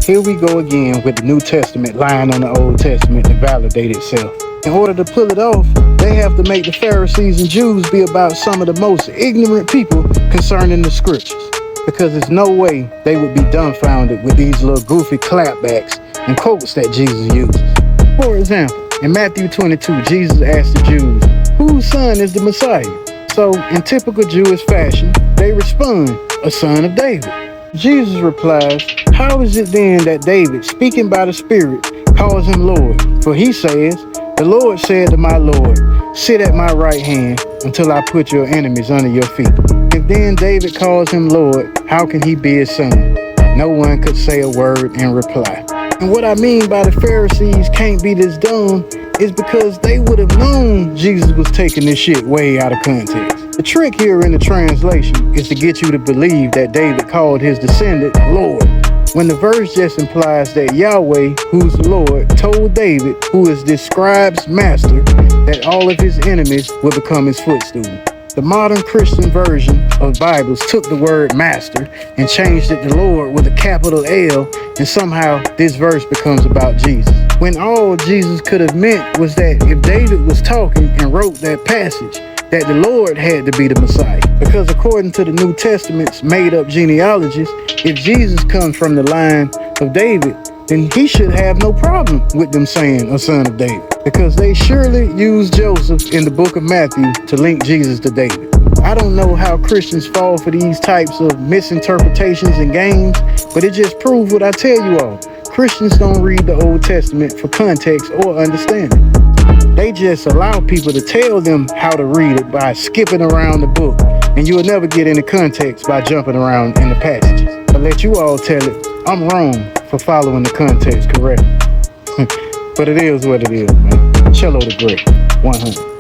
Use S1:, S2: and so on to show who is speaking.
S1: Here we go again with the New Testament lying on the Old Testament to validate itself. In order to pull it off, they have to make the Pharisees and Jews be about some of the most ignorant people concerning the scriptures, because there's no way they would be dumbfounded with these little goofy clapbacks and quotes that Jesus uses. For example, in Matthew 22, Jesus asked the Jews, whose son is the Messiah? So, in typical Jewish fashion, they respond, a son of David. Jesus replies, how is it then that David, speaking by the Spirit, calls him Lord? For he says, the Lord said to my Lord, sit at my right hand until I put your enemies under your feet. If then David calls him Lord, how can he be his son? No one could say a word in reply. And what I mean by the Pharisees can't be this dumb is because they would have known Jesus was taking this shit way out of context. The trick here in the translation is to get you to believe that David called his descendant Lord, when the verse just implies that Yahweh, who's the Lord, told David, who is this scribe's master, that all of his enemies will become his footstool. The modern Christian version of Bibles took the word master and changed it to Lord with a capital L, and somehow this verse becomes about Jesus. When all Jesus could have meant was that if David was talking and wrote that passage, that the Lord had to be the Messiah. Because according to the New Testament's made-up genealogies, if Jesus comes from the line of David, then he should have no problem with them saying a son of David, because they surely used Joseph in the book of Matthew to link Jesus to David. I don't know how Christians fall for these types of misinterpretations and games, but it just proves what I tell you all. Christians don't read the Old Testament for context or understanding. They just allow people to tell them how to read it by skipping around the book, and you'll never get any context by jumping around in the passages. I'll let you all tell it. I'm wrong for following the context correct. But it is what it is, man. Cello the Great, 100.